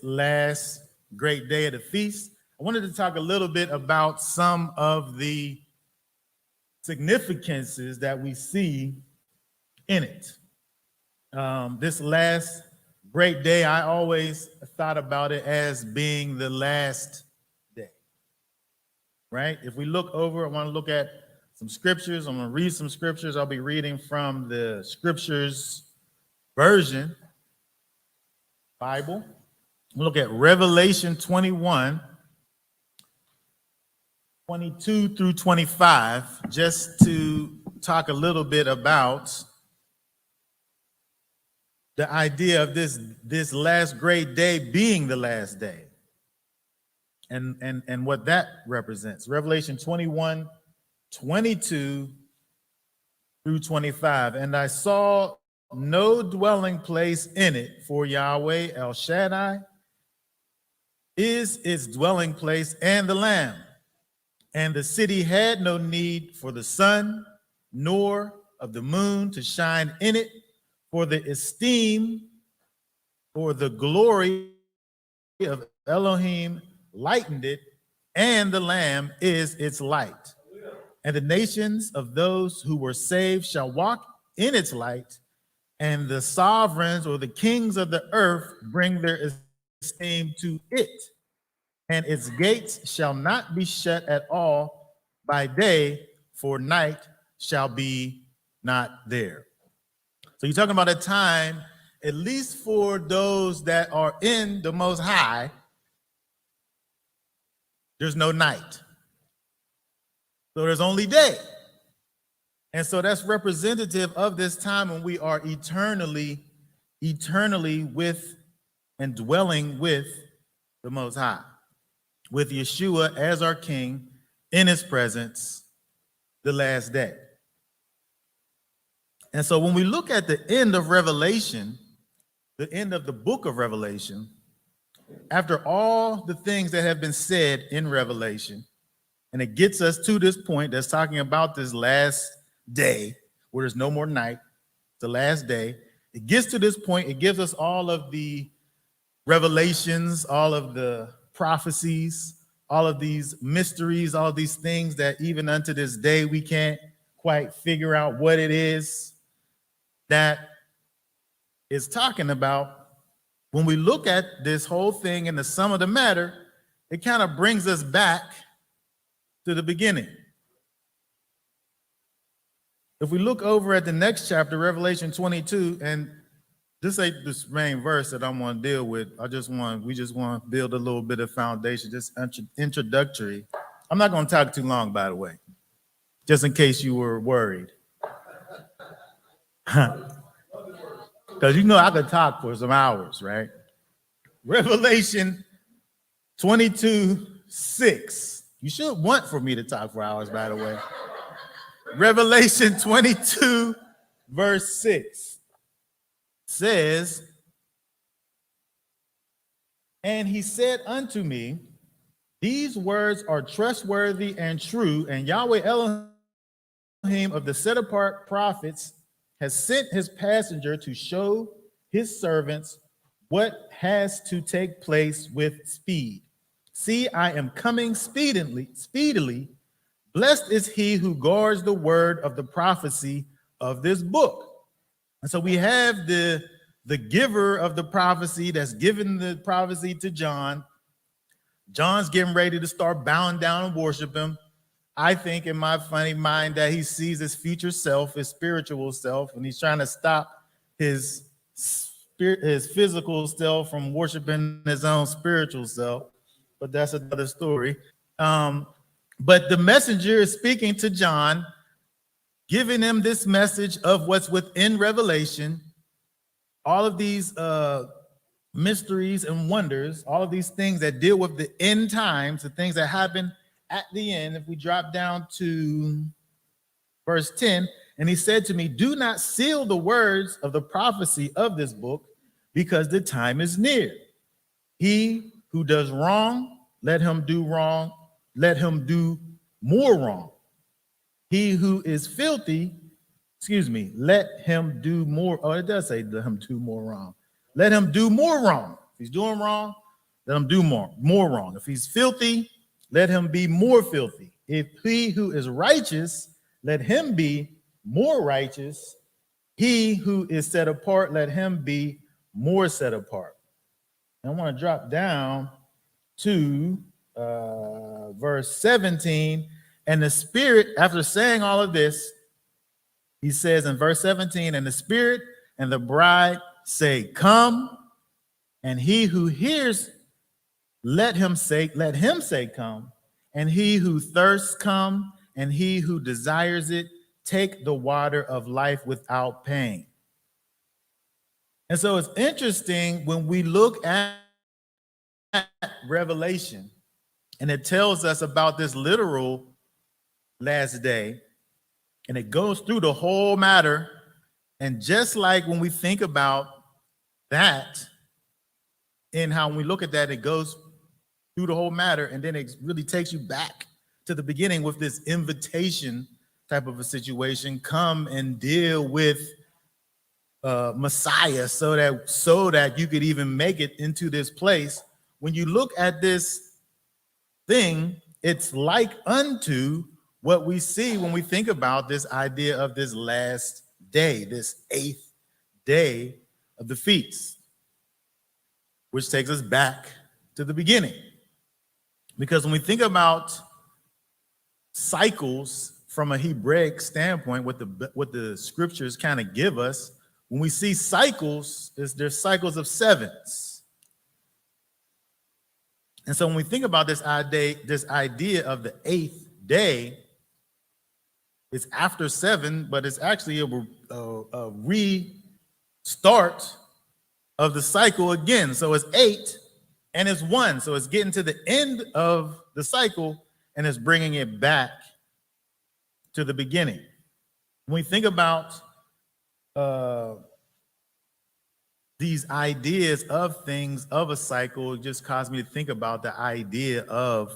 last great day of the feast, I wanted to talk a little bit about some of the significances that we see in it. This last great day, I always thought about it as being the last day, right? If we look over, I want to look at some scriptures. I'm going to read some scriptures. I'll be reading from the scriptures version Bible. We'll look at Revelation 21, 22 through 25, just to talk a little bit about the idea of this last great day being the last day and what that represents. Revelation 21, 22 through 25. And I saw no dwelling place in it, for Yahweh El Shaddai is its dwelling place and the Lamb. And the city had no need for the sun nor of the moon to shine in it, for the esteem or the glory of Elohim lightened it, and the Lamb is its light. And the nations of those who were saved shall walk in its light, and the sovereigns or the kings of the earth bring their esteem to it. And its gates shall not be shut at all by day, for night shall be not there. So you're talking about a time, at least for those that are in the Most High, there's no night. So there's only day. And so that's representative of this time when we are eternally with and dwelling with the Most High, with Yeshua as our King in his presence, the last day. And so when we look at the end of Revelation, the end of the book of Revelation, after all the things that have been said in Revelation, and it gets us to this point that's talking about this last day where there's no more night, the last day. It gets to this point, it gives us all of the revelations, all of the prophecies, all of these mysteries, all of these things that even unto this day we can't quite figure out what it is that is talking about. When we look at this whole thing and the sum of the matter, it kind of brings us back to the beginning. If we look over at the next chapter, Revelation 22, and this ain't this main verse that I'm going to deal with. We just want to build a little bit of foundation, just introductory. I'm not going to talk too long, by the way, just in case you were worried. Because you know I could talk for some hours, right? Revelation 22:6. You should want for me to talk for hours, by the way. Revelation 22, verse 6 says, and he said unto me, these words are trustworthy and true, and Yahweh Elohim of the set apart prophets has sent his passenger to show his servants what has to take place with speed. See, I am coming speedily. Blessed is he who guards the word of the prophecy of this book. And so we have the giver of the prophecy that's given the prophecy to John. John's getting ready to start bowing down and worship him. I think in my funny mind that he sees his future self, his spiritual self, and he's trying to stop his physical self from worshiping his own spiritual self. But that's another story. But the messenger is speaking to John, giving him this message of what's within Revelation, all of these mysteries and wonders, all of these things that deal with the end times, the things that happen at the end. If we drop down to verse 10, and he said to me, do not seal the words of the prophecy of this book, because the time is near. He who does wrong, let him do wrong, let him do more wrong. He who is filthy, let him do more. Oh, it does say let him do more wrong. Let him do more wrong. If he's doing wrong, let him do more wrong. If he's filthy, let him be more filthy. If he who is righteous, let him be more righteous. He who is set apart, let him be more set apart. And I want to drop down to verse 17. And the Spirit, after saying all of this, he says in verse 17, and the Spirit and the bride say, come. And he who hears, let him say, come. And he who thirsts, come. And he who desires it, take the water of life without pain. And so it's interesting when we look at Revelation, and it tells us about this literal last day, and it goes through the whole matter. And just like when we think about that, and how when we look at that, it goes through the whole matter, and then it really takes you back to the beginning with this invitation type of a situation. Come and deal with Messiah so that you could even make it into this place. When you look at this thing, it's like unto what we see when we think about this idea of this last day, this 8th day of the feast, which takes us back to the beginning. Because when we think about cycles from a Hebraic standpoint, what the scriptures kind of give us, when we see cycles, there's cycles of sevens. And so when we think about this idea of the 8th day, it's after 7, but it's actually a restart of the cycle again. So it's 8 and it's 1. So it's getting to the end of the cycle and it's bringing it back to the beginning. When we think about these ideas of things of a cycle, it just caused me to think about the idea of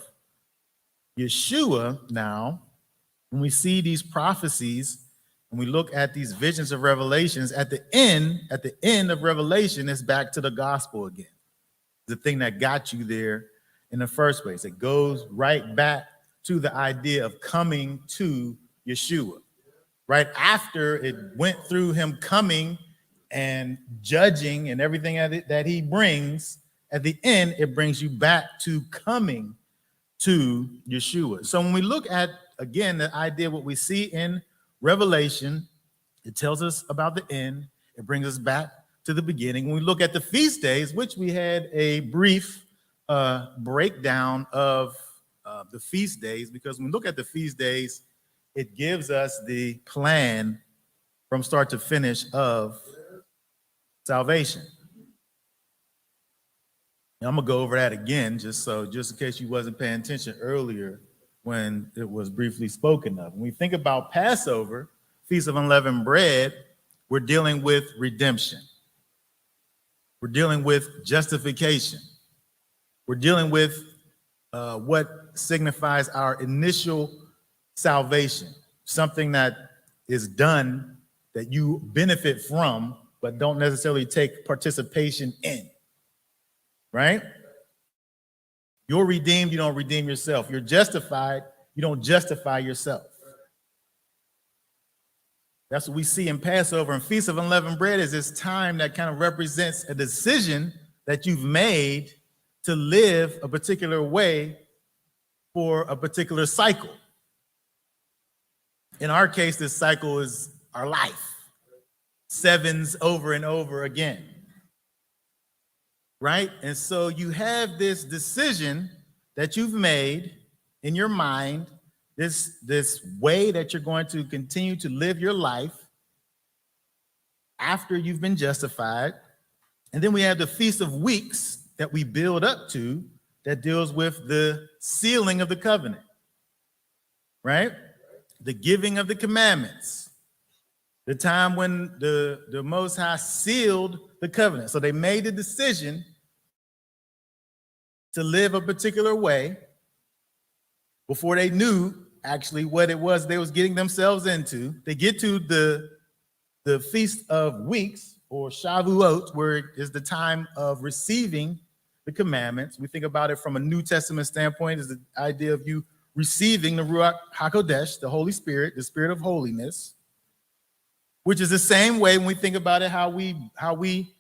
Yeshua now. When we see these prophecies and we look at these visions of Revelations, at the end of Revelation, it's back to the gospel again. The thing that got you there in the first place. It goes right back to the idea of coming to Yeshua. Right after it went through him coming and judging and everything that he brings, at the end, it brings you back to coming to Yeshua. So when we look at, again, the idea, what we see in Revelation, it tells us about the end. It brings us back to the beginning. When we look at the feast days, which we had a brief breakdown of the feast days, because when we look at the feast days, it gives us the plan from start to finish of salvation. And I'm gonna go over that again, just in case you wasn't paying attention earlier when it was briefly spoken of. When we think about Passover, Feast of Unleavened Bread, we're dealing with redemption. We're dealing with justification. We're dealing with what signifies our initial salvation, something that is done that you benefit from, but don't necessarily take participation in, right? You're redeemed, you don't redeem yourself. You're justified, you don't justify yourself. That's what we see in Passover and Feast of Unleavened Bread, is this time that kind of represents a decision that you've made to live a particular way for a particular cycle. In our case, this cycle is our life. 7s over and over again. Right? And so you have this decision that you've made in your mind, this way that you're going to continue to live your life after you've been justified. And then we have the Feast of Weeks that we build up to, that deals with the sealing of the covenant, right? The giving of the commandments, the time when the Most High sealed the covenant. So they made the decision to live a particular way before they knew actually what it was they was getting themselves into. They get to the Feast of Weeks, or Shavuot, where it is the time of receiving the the commandments. We think about it from a New Testament standpoint as the idea of you receiving the Ruach HaKodesh, the Holy Spirit, the Spirit of holiness, which is the same way when we think about it, how we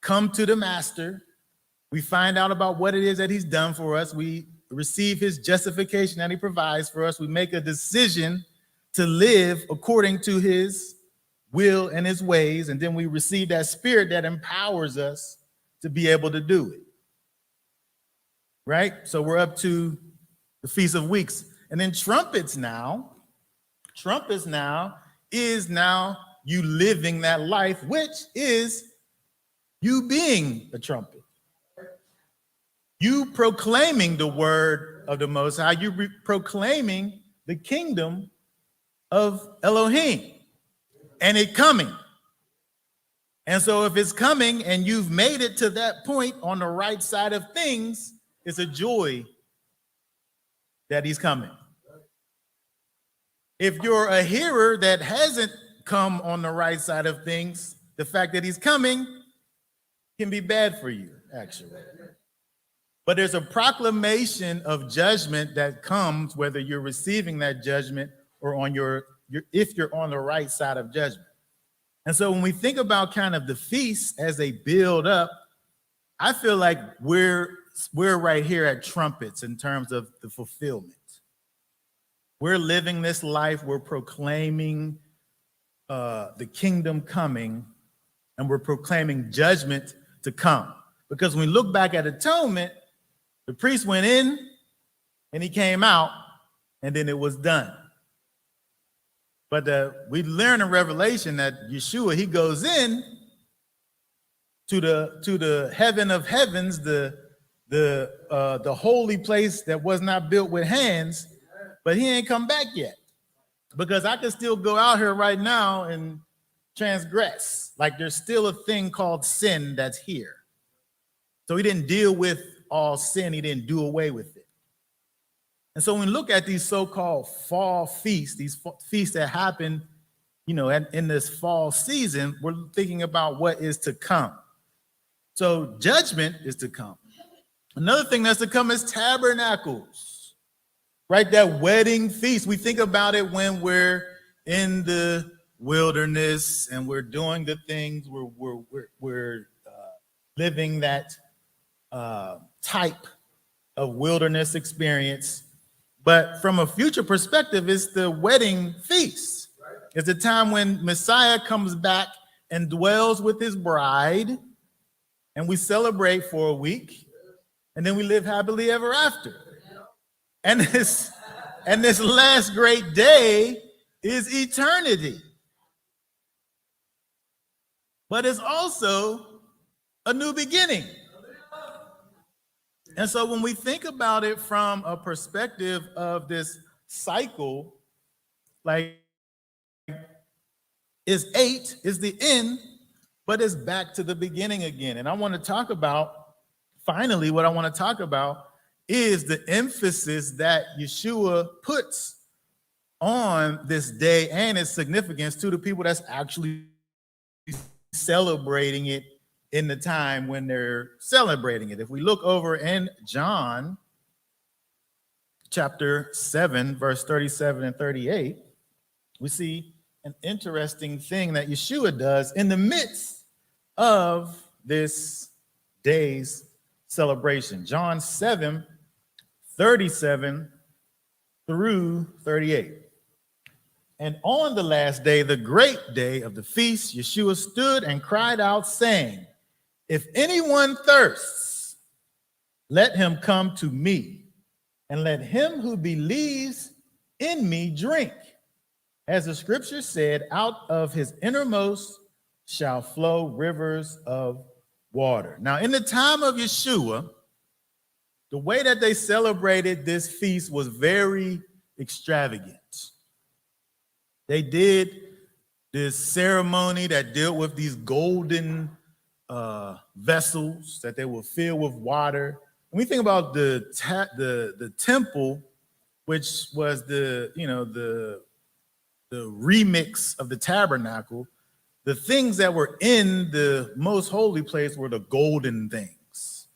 come to the Master. We find out about what it is that he's done for us. We receive his justification that he provides for us. We make a decision to live according to his will and his ways, and then we receive that Spirit that empowers us to be able to do it. Right? So we're up to the Feast of Weeks. And then trumpets now is you living that life, which is you being a trumpet. You proclaiming the word of the Most High, you proclaiming the kingdom of Elohim, and it coming. And so if it's coming and you've made it to that point on the right side of things, it's a joy that he's coming. If you're a hearer that hasn't come on the right side of things, the fact that he's coming can be bad for you, actually. But there's a proclamation of judgment that comes whether you're receiving that judgment or on if you're on the right side of judgment. And so when we think about kind of the feasts as they build up, I feel like we're right here at trumpets in terms of the fulfillment. We're living this life, we're proclaiming the kingdom coming, and we're proclaiming judgment to come. Because when we look back at atonement, the priest went in and he came out, and then it was done. But we learn in Revelation that Yeshua, he goes in to the heaven of heavens, the holy place that was not built with hands, but he ain't come back yet. Because I can still go out here right now and transgress. Like there's still a thing called sin that's here. So he didn't deal with all sin. He didn't do away with it. And so when we look at these so-called fall feasts, these feasts that happen, in this fall season, we're thinking about what is to come. So judgment is to come. Another thing that's to come is tabernacles, right? That wedding feast. We think about it when we're in the wilderness and we're doing the things, we're living that type of wilderness experience. But from a future perspective, it's the wedding feast. It's the time when Messiah comes back and dwells with his bride, and we celebrate for a week, and then we live happily ever after. And this last great day is eternity. But it's also a new beginning. And so when we think about it from a perspective of this cycle, like is 8 is the end, but it's back to the beginning again. And I want to talk about, finally, what I want to talk about is the emphasis that Yeshua puts on this day and its significance to the people that's actually celebrating it in the time when they're celebrating it. If we look over in John chapter 7, verse 37 and 38, we see an interesting thing that Yeshua does in the midst of this day's celebration. John 7, 37 through 38. And on the last day, the great day of the feast, Yeshua stood and cried out, saying, "If anyone thirsts, let him come to me, and let him who believes in me drink. As the scripture said, out of his innermost shall flow rivers of water." Now, in the time of Yeshua, the way that they celebrated this feast was very extravagant. They did this ceremony that dealt with these golden vessels that they will fill with water. When we think about the temple, which was the remix of the tabernacle, the things that were in the most holy place were the golden things,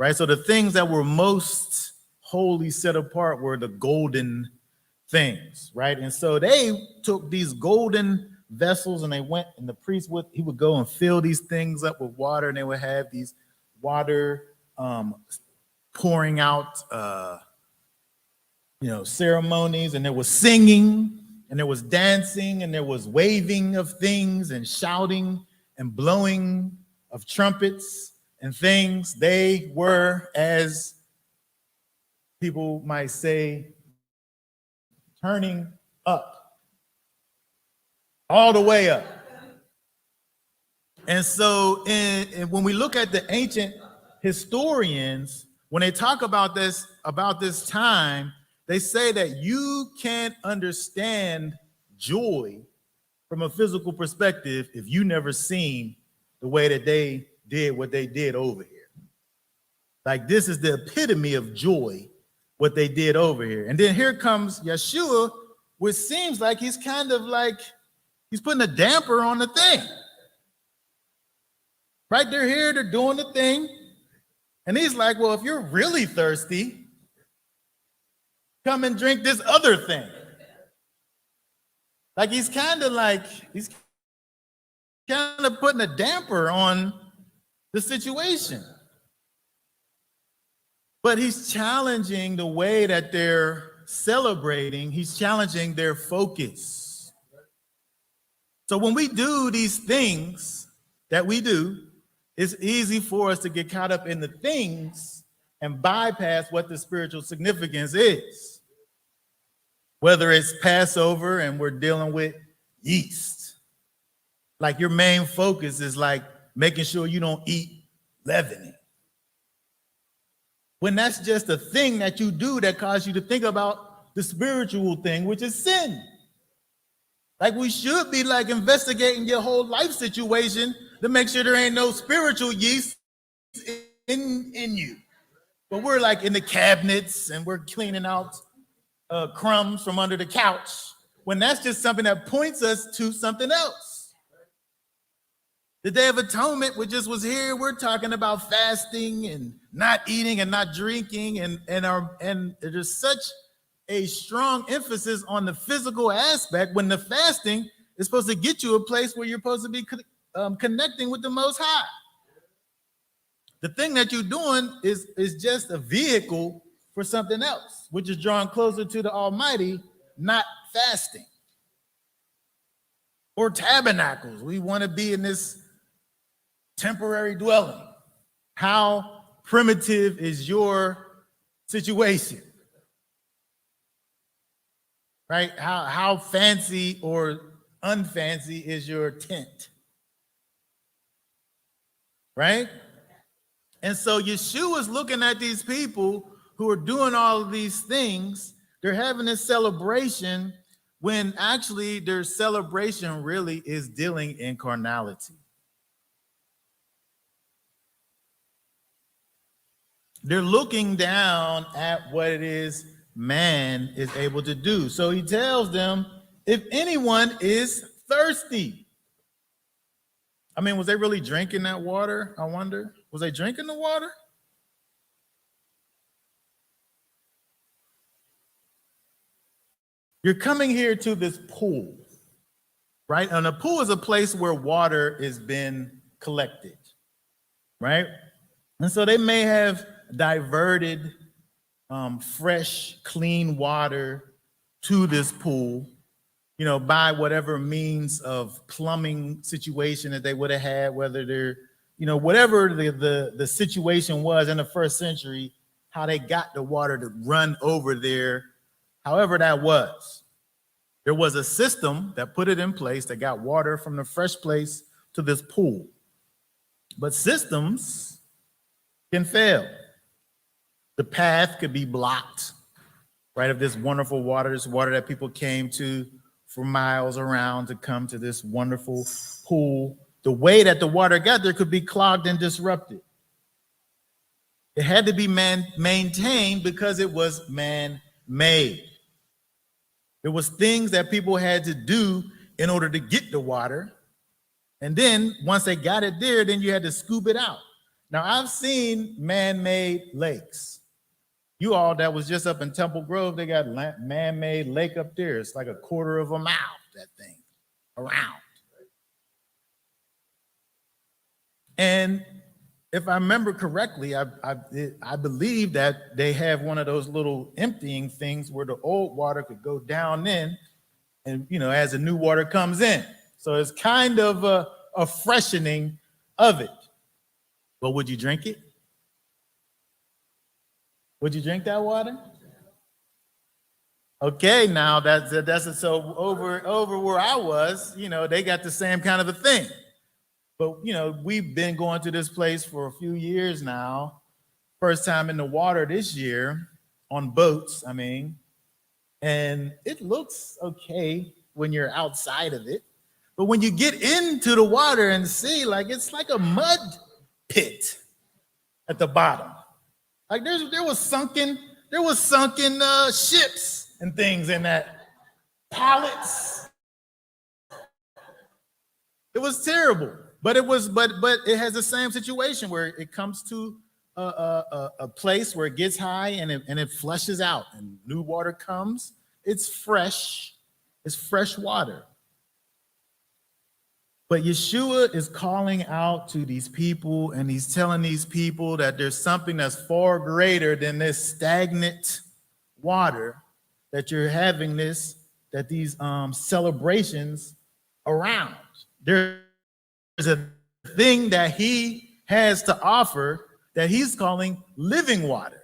right? So the things that were most holy set apart were the golden things, right? And so they took these golden vessels and they went, and the priest he would go and fill these things up with water, and they would have these water pouring out ceremonies, and there was singing, and there was dancing, and there was waving of things, and shouting and blowing of trumpets and things. They were, as people might say, turning up, all the way up. And so when we look at the ancient historians, when they talk about this time, they say that you can't understand joy from a physical perspective if you never seen the way that they did what they did over here. Like, this is the epitome of joy, what they did over here. And then here comes Yeshua, which seems like he's kind of like, he's putting a damper on the thing. Right? They're here, they're doing the thing. And he's like, well, if you're really thirsty, come and drink this other thing. Like, he's kind of putting a damper on the situation. But he's challenging the way that they're celebrating. He's challenging their focus. So when we do these things that we do, it's easy for us to get caught up in the things and bypass what the spiritual significance is. Whether it's Passover and we're dealing with yeast. Like, your main focus is like making sure you don't eat leavening. When that's just a thing that you do that causes you to think about the spiritual thing, which is sin. Like, we should be like investigating your whole life situation to make sure there ain't no spiritual yeast in you. But we're like in the cabinets and we're cleaning out crumbs from under the couch, when that's just something that points us to something else. The Day of Atonement, which just was here, we're talking about fasting and not eating and not drinking, and there's such a strong emphasis on the physical aspect, when the fasting is supposed to get you a place where you're supposed to be connecting with the Most High. The thing that you're doing is just a vehicle for something else, which is drawing closer to the Almighty, not fasting. Or tabernacles. We want to be in this temporary dwelling. How primitive is your situation? Right? How fancy or unfancy is your tent? Right? And so Yeshua is looking at these people who are doing all of these things. They're having this celebration when actually their celebration really is dealing in carnality. They're looking down at what it is man is able to do. So he tells them, if anyone is thirsty. I mean, was they really drinking that water? I wonder. Was they drinking the water? You're coming here to this pool, right? And a pool is a place where water is been collected, right? And so they may have diverted fresh, clean water to this pool, by whatever means of plumbing situation that they would have had, whether they're, whatever the situation was in the first century, how they got the water to run over there. However that was, there was a system that put it in place that got water from the fresh place to this pool. But systems can fail. The path could be blocked, right, of this wonderful water, this water that people came to for miles around to come to this wonderful pool. The way that the water got there could be clogged and disrupted. It had to be maintained because it was man-made. There was things that people had to do in order to get the water. And then once they got it there, then you had to scoop it out. Now, I've seen man-made lakes. You all that was just up in Temple Grove, they got man-made lake up there. It's like a quarter of a mile, that thing, around. And if I remember correctly, I believe that they have one of those little emptying things where the old water could go down in, and as the new water comes in. So it's kind of a freshening of it. But would you drink it? Would you drink that water? Okay, now that's it. So over where I was, they got the same kind of a thing. But we've been going to this place for a few years now. First time in the water this year on boats, and it looks okay when you're outside of it. But when you get into the water and see, it's like a mud pit at the bottom. Like there was sunken ships and things in that, pallets. It was terrible, but it has the same situation where it comes to a place where it gets high and it flushes out and new water comes. It's fresh. It's fresh water. But Yeshua is calling out to these people, and he's telling these people that there's something that's far greater than this stagnant water that you're having these celebrations around. There's a thing that he has to offer that he's calling living water.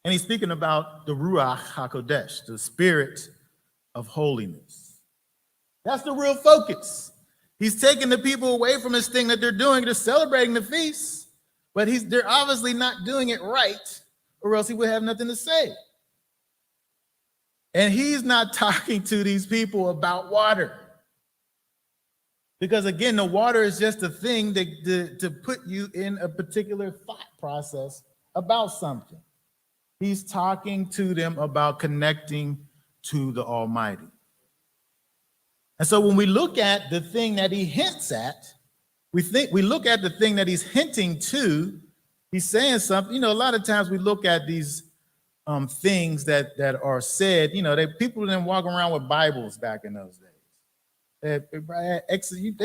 And he's speaking about the Ruach HaKodesh, the spirit of holiness. That's the real focus. He's taking the people away from this thing that they're doing. They're celebrating the feast, but they're obviously not doing it right, or else he would have nothing to say. And he's not talking to these people about water. Because again, the water is just a thing to put you in a particular thought process about something. He's talking to them about connecting to the Almighty. And so when we look at the thing that he hints at, we look at the thing that he's hinting to, he's saying something. A lot of times we look at these things that are said, people didn't walk around with Bibles back in those days. They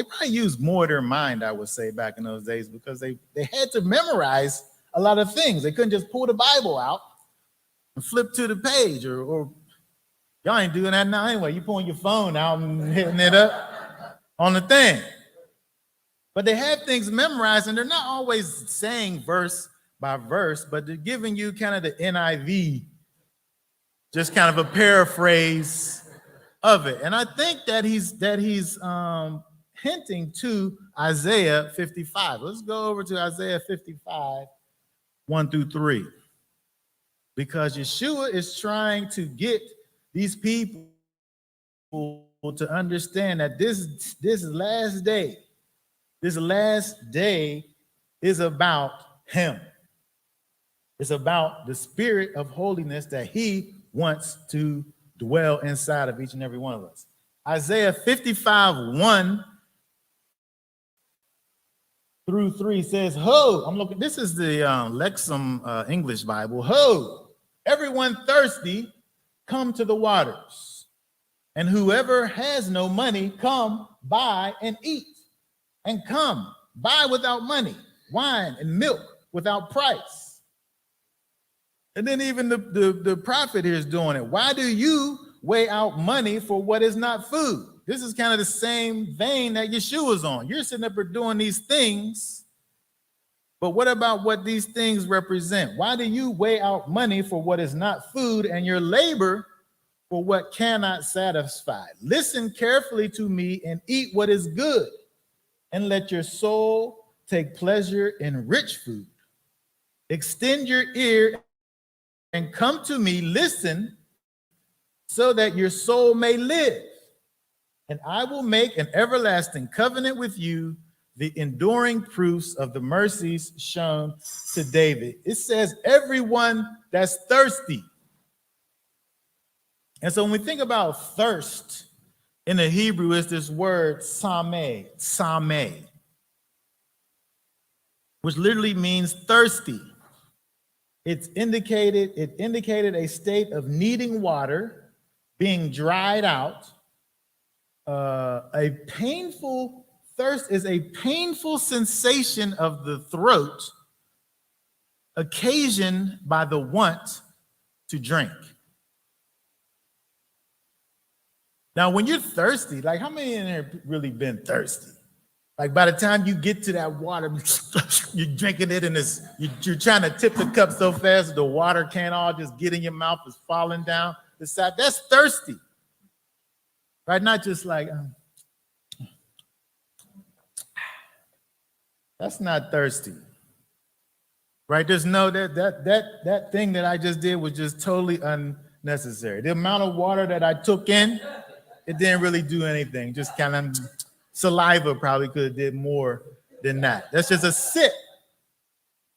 probably used more of their mind, I would say, back in those days, because they had to memorize a lot of things. They couldn't just pull the Bible out and flip to the page, or y'all ain't doing that now anyway. You pulling your phone out and hitting it up on the thing. But they have things memorized, and they're not always saying verse by verse, but they're giving you kind of the NIV, just kind of a paraphrase of it. And I think that he's hinting to Isaiah 55. Let's go over to Isaiah 55, 1-3. Because Yeshua is trying to get these people to understand that this last day is about him. It's about the spirit of holiness that he wants to dwell inside of each and every one of us. Isaiah 55, 1-3 says, ho, I'm looking, this is the Lexham English Bible. Ho, everyone thirsty, come to the waters, and whoever has no money, come buy and eat, and come buy without money wine and milk without price. And then even the prophet here is doing it. Why do you weigh out money for what is not food? This is kind of the same vein that Yeshua's on. You're sitting up here doing these things, but what about what these things represent? Why do you weigh out money for what is not food and your labor for what cannot satisfy? Listen carefully to me and eat what is good, and let your soul take pleasure in rich food. Extend your ear and come to me, listen, so that your soul may live. And I will make an everlasting covenant with you, the enduring proofs of the mercies shown to David. It says everyone that's thirsty. And so when we think about thirst in the Hebrew, is this word sameh. which literally means thirsty. It indicated a state of needing water, being dried out. A painful thirst is a painful sensation of the throat occasioned by the want to drink. Now, when you're thirsty, like how many in here really been thirsty? Like by the time you get to that water, you're drinking it and you're trying to tip the cup so fast the water can't all just get in your mouth, it's falling down the side. That's thirsty, right? Not just like, that's not thirsty, right? There's no, that thing that I just did was just totally unnecessary. The amount of water that I took in, it didn't really do anything. Just kind of saliva probably could have did more than that. That's just a sip,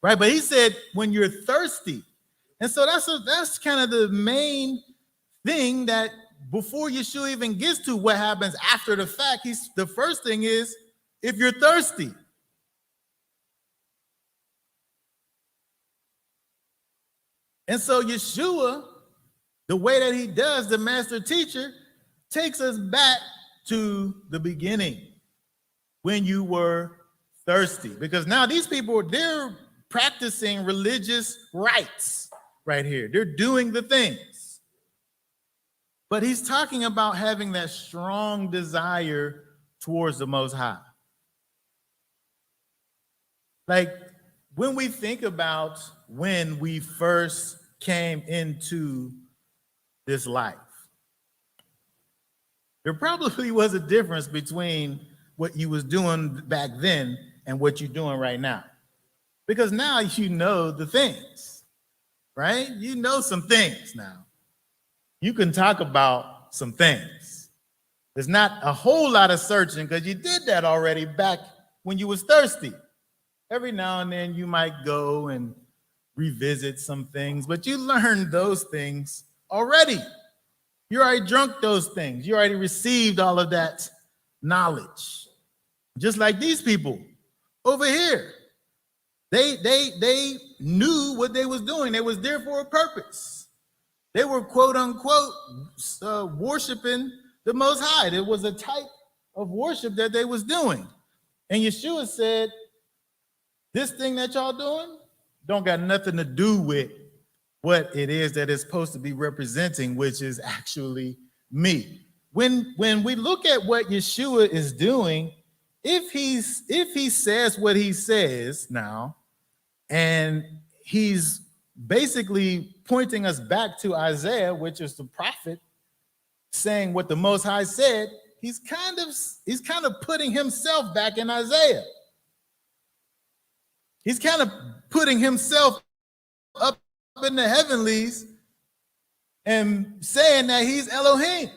right? But he said when you're thirsty. And so that's kind of the main thing that before Yeshua even gets to what happens after the fact, the first thing is if you're thirsty. And so Yeshua, the way that he does, the master teacher, takes us back to the beginning when you were thirsty. Because now these people, they're practicing religious rites right here. They're doing the things. But he's talking about having that strong desire towards the Most High. Like when we think about when we first came into this life, there probably was a difference between what you was doing back then and what you're doing right now. Because now you know the things, right? You know some things now. You can talk about some things. There's not a whole lot of searching because you did that already back when you was thirsty. Every now and then you might go and revisit some things, but you learned those things already. You already drunk those things. You already received all of that knowledge. Just like these people over here. They knew what they was doing. They was there for a purpose. They were quote unquote worshiping the Most High. There was a type of worship that they was doing. And Yeshua said, this thing that y'all doing don't got nothing to do with what it is that it's supposed to be representing, which is actually me. When we look at what Yeshua is doing, if he says what he says now, and he's basically pointing us back to Isaiah, which is the prophet, saying what the Most High said, he's kind of putting himself back in Isaiah. He's kind of putting himself up in the heavenlies and saying that he's Elohim.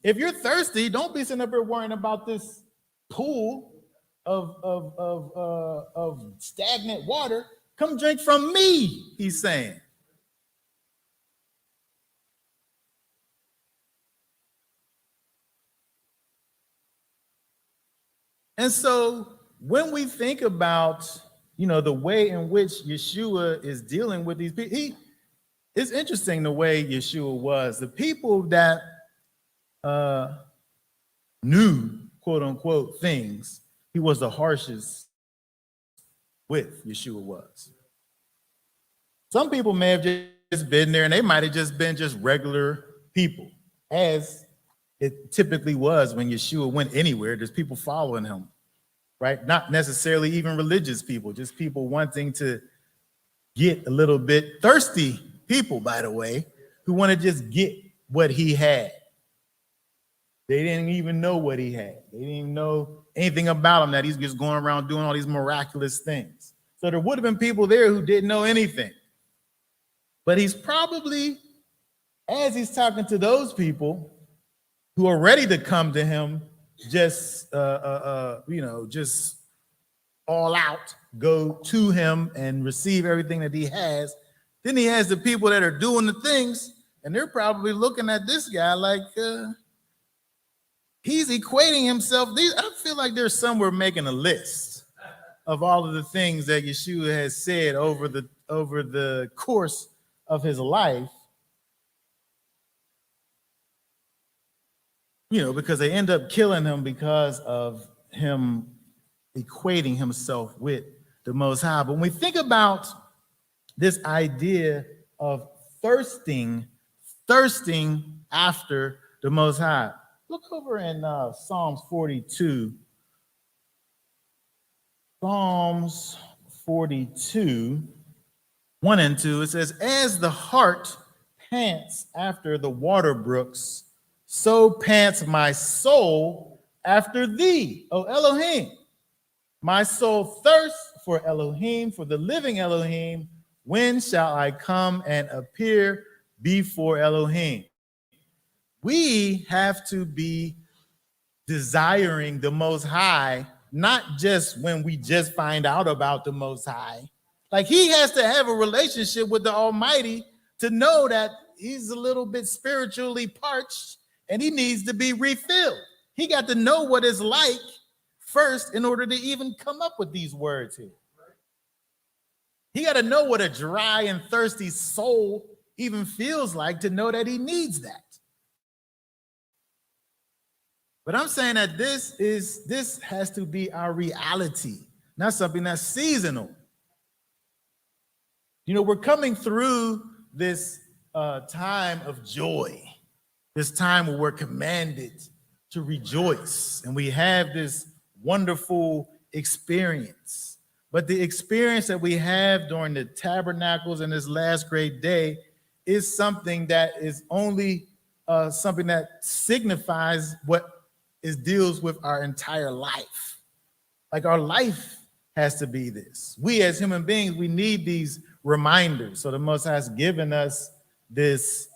If you're thirsty, don't be sitting up here worrying about this pool of stagnant water. Come drink from me, he's saying. And so when we think about, the way in which Yeshua is dealing with these people, it's interesting the way Yeshua was. The people that knew, quote unquote, things, he was the harshest with. Yeshua was. Some people may have just been there and they might have just been just regular people, as it typically was when Yeshua went anywhere. There's people following him, right? Not necessarily even religious people, just people wanting to get a little bit thirsty people, by the way, who want to just get what he had. They didn't even know what he had. They didn't even know anything about him, that he's just going around doing all these miraculous things. So there would have been people there who didn't know anything. But he's probably, as he's talking to those people who are ready to come to him, just just all out, go to him and receive everything that he has. Then he has the people that are doing the things, and they're probably looking at this guy like he's equating himself. I feel like they're somewhere making a list, of all of the things that Yeshua has said over the course of his life, because they end up killing him because of him equating himself with the Most High. But when we think about this idea of thirsting after the Most High, look over in Psalms 42. Psalms 42, 1 and 2, it says, as the hart pants after the water brooks, so pants my soul after thee, O Elohim. My soul thirsts for Elohim, for the living Elohim. When shall I come and appear before Elohim? We have to be desiring the Most High, not just when we just find out about the Most High. Like, he has to have a relationship with the Almighty to know that he's a little bit spiritually parched and he needs to be refilled. He got to know what it's like first in order to even come up with these words here. He got to know what a dry and thirsty soul even feels like to know that he needs that. But I'm saying that this has to be our reality, not something that's seasonal. We're coming through this time of joy, this time where we're commanded to rejoice, and we have this wonderful experience. But the experience that we have during the tabernacles and this last great day is something that is only something that signifies what deals with our entire life. Like, our life has to be this. We as human beings, we need these reminders. So the Most High has given us this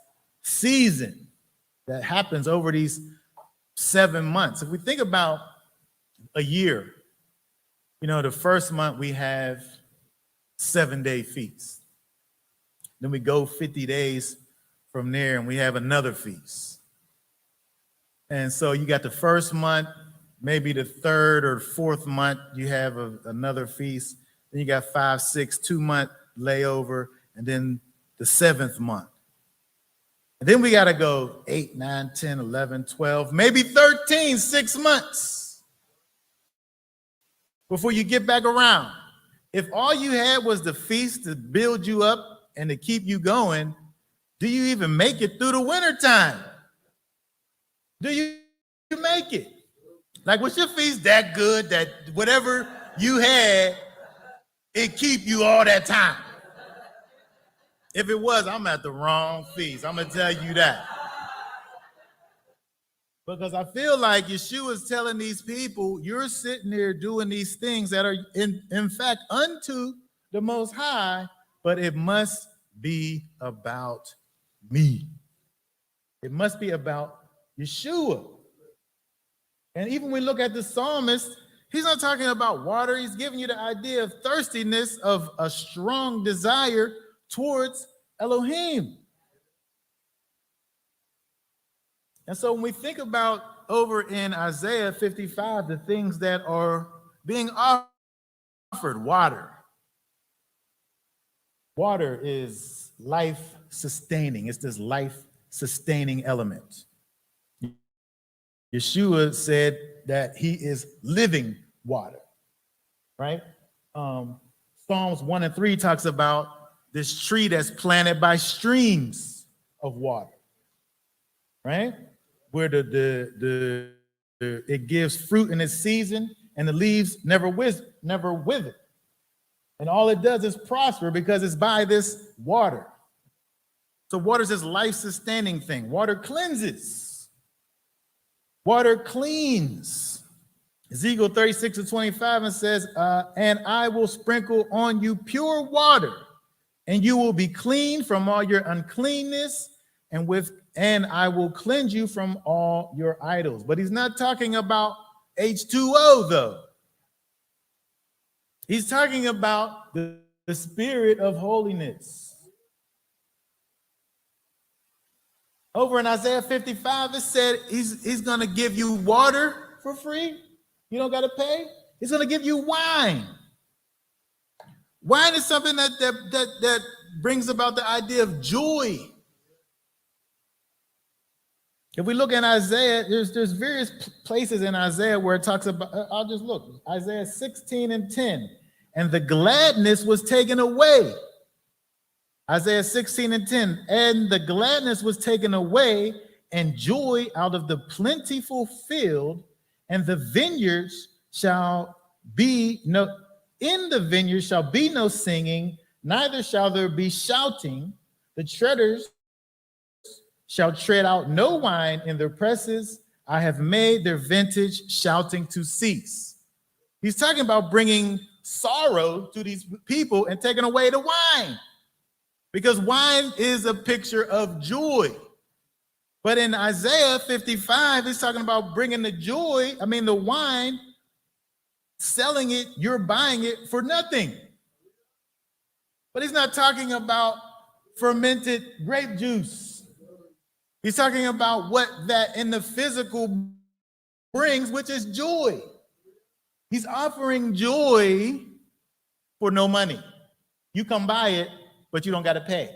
season that happens over these 7 months. If we think about a year, the first month we have 7-day feast. Then we go 50 days from there and we have another feast. And so you got the first month, maybe the third or fourth month, you have another feast. Then you got 5, 6, 2-month layover, and then the 7th month. And then we got to go 8, 9, 10, 11, 12, maybe 13, 6 months before you get back around. If all you had was the feast to build you up and to keep you going, do you even make it through the winter time? Do you make it? Like, was your feast that good that whatever you had, it keep you all that time? If it was, I'm at the wrong feast. I'm going to tell you that. Because I feel like Yeshua is telling these people, you're sitting there doing these things that are in fact unto the Most High, but it must be about me. It must be about Yeshua. And even when we look at the psalmist, he's not talking about water. He's giving you the idea of thirstiness, of a strong desire towards Elohim. And so when we think about over in Isaiah 55, the things that are being offered, water. Water is life-sustaining. It's this life-sustaining element. Yeshua said that he is living water, right? Psalms 1 and 3 talks about this tree that's planted by streams of water, right? Where it gives fruit in its season and the leaves never wither. And all it does is prosper because it's by this water. So water is this life-sustaining thing. Water cleanses. Water cleans. Ezekiel 36:25 and says, and I will sprinkle on you pure water, and you will be clean from all your uncleanness, and I will cleanse you from all your idols. But he's not talking about H2O, though. He's talking about the spirit of holiness. Over in Isaiah 55, it said he's going to give you water for free. You don't got to pay. He's going to give you wine Wine is something that brings about the idea of joy. If we look in Isaiah, there's various places in Isaiah where it talks about, I'll just look, Isaiah 16:10, and the gladness was taken away. Isaiah 16:10, and the gladness was taken away, and joy out of the plentiful field, and the vineyards shall be no, in the vineyard shall be no singing, neither shall there be shouting. The treaders shall tread out no wine in their presses. I have made their vintage shouting to cease. He's talking about bringing sorrow to these people and taking away the wine, because wine is a picture of joy. But in Isaiah 55, he's talking about bringing the wine, selling it, you're buying it for nothing. But he's not talking about fermented grape juice. He's talking about what that in the physical brings, which is joy. He's offering joy for no money. You come buy it, but you don't got to pay.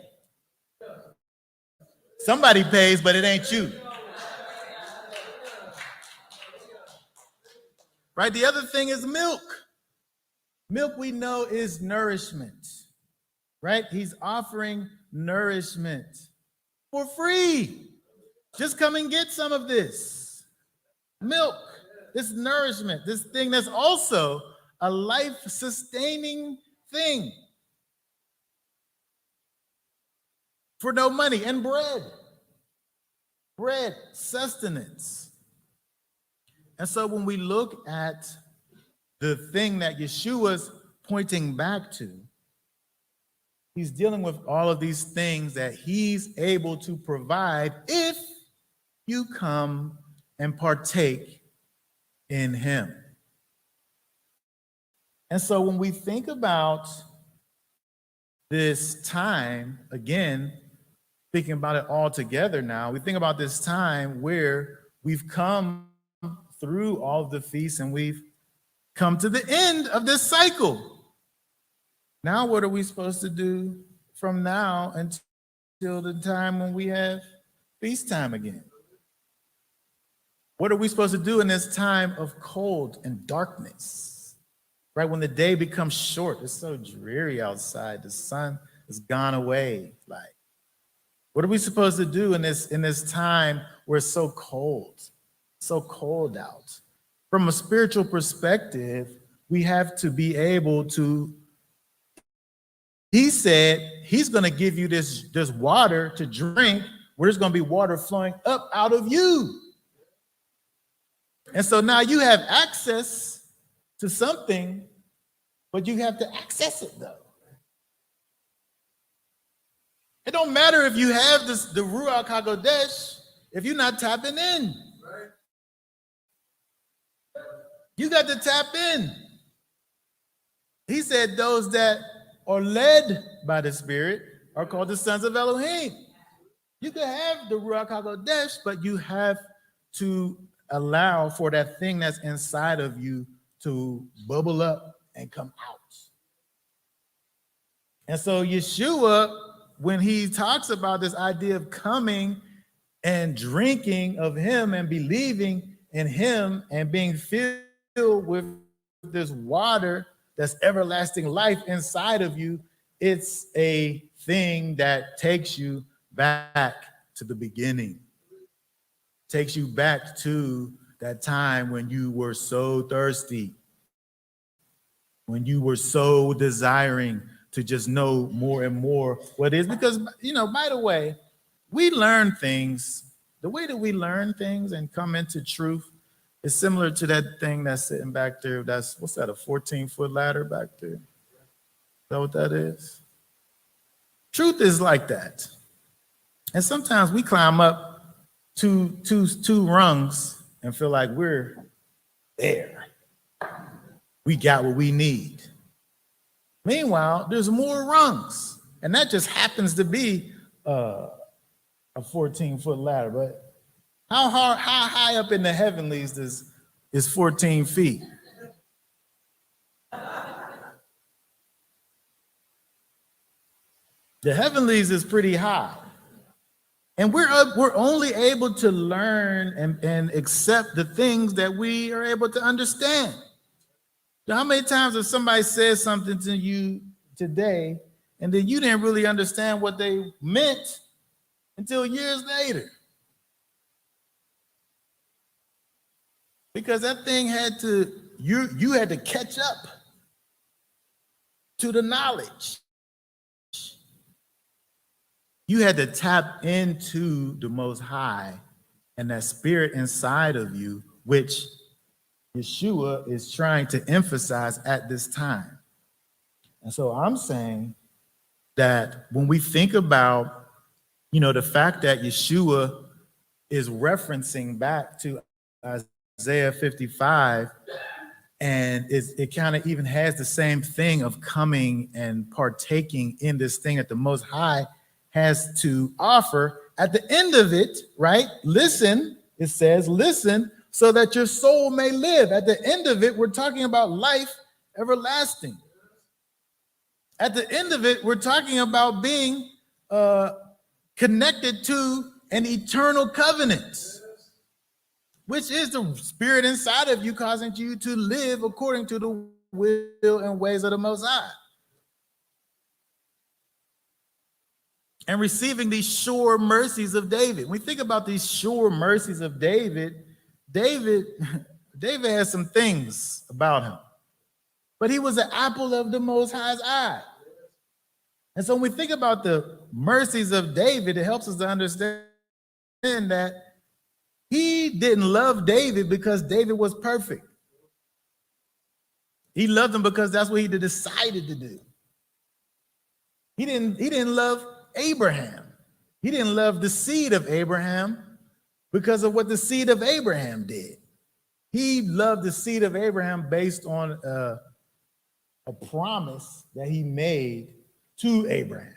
Somebody pays, but it ain't you. Right? The other thing is milk. Milk, we know, is nourishment. Right? He's offering nourishment for free. Just come and get some of this milk, this nourishment, this thing that's also a life-sustaining thing for no money. And bread, sustenance. And so when we look at the thing that Yeshua's pointing back to, he's dealing with all of these things that he's able to provide if you come and partake in him. And so when we think about this time, again, thinking about it all together now, we think about this time where we've come through all of the feasts and we've come to the end of this cycle. Now, what are we supposed to do from now until the time when we have feast time again? What are we supposed to do in this time of cold and darkness? Right? When the day becomes short, it's so dreary outside. The sun has gone away. Like, what are we supposed to do in this time where it's so cold out? From a spiritual perspective, we have to be able to, he said he's going to give you this water to drink, where there's going to be water flowing up out of you. And so now you have access to something, but you have to access it though. It don't matter if you have the Ruach HaKodesh if you're not tapping in. You got to tap in. He said those that are led by the Spirit are called the sons of Elohim. You can have the Ruach HaKodesh, but you have to allow for that thing that's inside of you to bubble up and come out. And so Yeshua, when he talks about this idea of coming and drinking of him and believing in him and being filled with this water that's everlasting life inside of you, it's a thing that takes you back to the beginning. Takes you back to that time when you were so thirsty, when you were so desiring to just know more and more what is. Because, by the way, we learn things. The way that we learn things and come into truth is similar to that thing that's sitting back there. What's that, a 14-foot ladder back there? Is that what that is? Truth is like that. And sometimes we climb up two rungs and feel like we're there. We got what we need. Meanwhile, there's more rungs, and that just happens to be a 14-foot ladder. But how high up in the heavenlies is 14 feet? The heavenlies is pretty high. And we're only able to learn and accept the things that we are able to understand. So how many times have somebody said something to you today and then you didn't really understand what they meant until years later? Because that thing had to, you had to catch up to the knowledge. You had to tap into the Most High and that spirit inside of you, which Yeshua is trying to emphasize at this time. And so I'm saying that when we think about, the fact that Yeshua is referencing back to Isaiah 55, and it kind of even has the same thing of coming and partaking in this thing that the Most High has to offer. At the end of it, right? Listen, it says, listen, so that your soul may live. At the end of it, we're talking about life everlasting. At the end of it, we're talking about being connected to an eternal covenant, which is the spirit inside of you causing you to live according to the will and ways of the Most High. And receiving these sure mercies of David. When we think about these sure mercies of David has some things about him, but he was an apple of the Most High's eye. And so when we think about the mercies of David, it helps us to understand that he didn't love David because David was perfect. He loved him because that's what he decided to do. He didn't love Abraham. He didn't love the seed of Abraham because of what the seed of Abraham did. He loved the seed of Abraham based on a promise that he made to Abraham.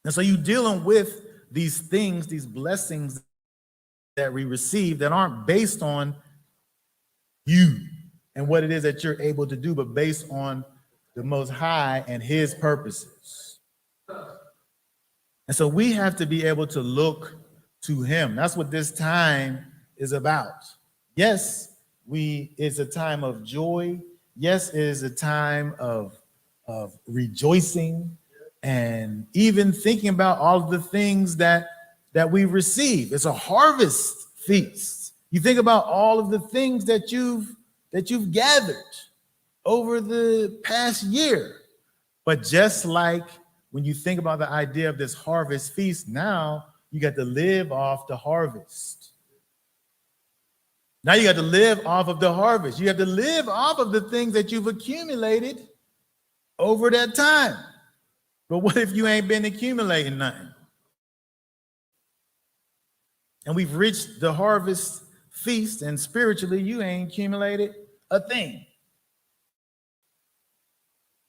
And so you're dealing with these things, these blessings that we receive that aren't based on you and what it is that you're able to do, but based on the Most High and his purposes. And so we have to be able to look to him. That's what this time is about. Yes, it's a time of joy. Yes, it is a time of rejoicing and even thinking about all of the things that we receive. It's a harvest feast. You think about all of the things that you've gathered over the past year. But just like when you think about the idea of this harvest feast, now you got to live off the harvest. Now you got to live off of the harvest. You have to live off of the things that you've accumulated over that time. But what if you ain't been accumulating nothing? And we've reached the harvest feast, and spiritually you ain't accumulated a thing.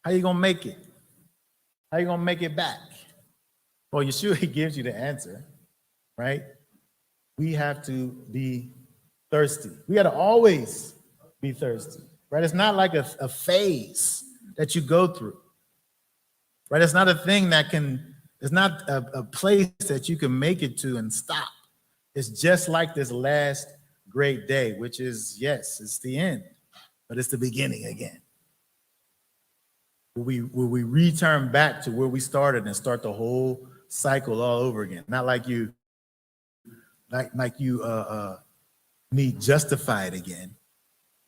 How you gonna make it? How you gonna make it back? Well, Yeshua, he gives you the answer, right? We have to be thirsty. We got to always be thirsty, right? It's not like a phase that you go through, right? It's not a thing it's not a place that you can make it to and stop. It's just like this last great day, which is, yes, it's the end, but it's the beginning again. Will we return back to where we started and start the whole cycle all over again? Not like you need justified again,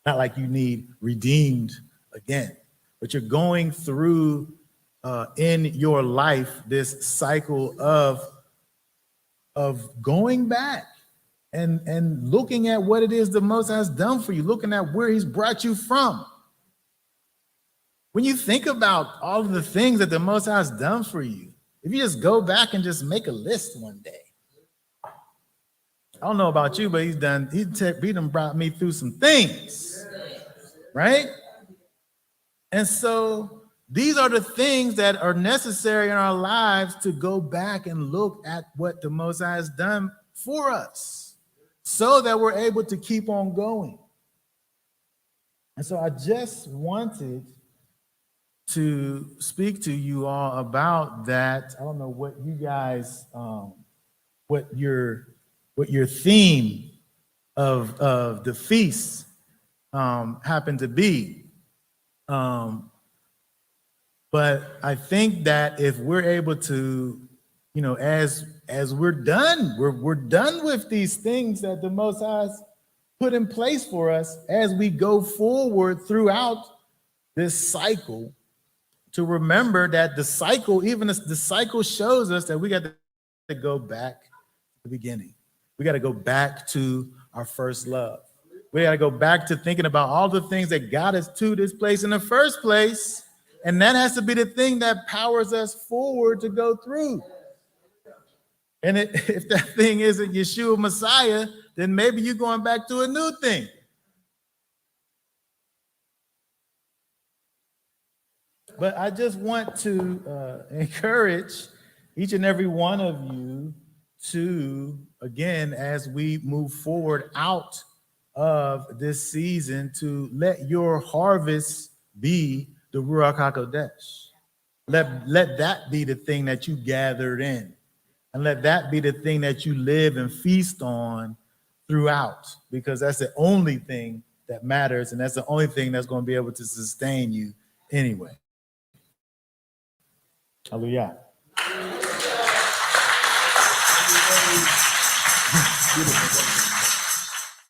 not like you need redeemed again, but you're going through in your life this cycle of going back and looking at what it is the Most High has done for you, looking at where he's brought you from. When you think about all of the things that the Most High has done for you, if you just go back and just make a list one day. I don't know about you, but he done brought me through some things, right? And so these are the things that are necessary in our lives to go back and look at what the Most High has done for us so that we're able to keep on going. And so I just wanted to speak to you all about that. I don't know what you guys, what your theme of the feast happened to be. But I think that if we're able to, as we're done, we're done with these things that the Most High's put in place for us as we go forward throughout this cycle, to remember that the cycle, even the cycle shows us that we got to go back to the beginning. We got to go back to our first love. We got to go back to thinking about all the things that got us to this place in the first place. And that has to be the thing that powers us forward to go through. And if that thing isn't Yeshua Messiah, then maybe you're going back to a new thing. But I just want to encourage each and every one of you to, again, as we move forward out of this season, to let your harvest be the Ruach HaKodesh. Let that be the thing that you gathered in. And let that be the thing that you live and feast on throughout, because that's the only thing that matters, and that's the only thing that's going to be able to sustain you anyway. Hallelujah. Beautiful.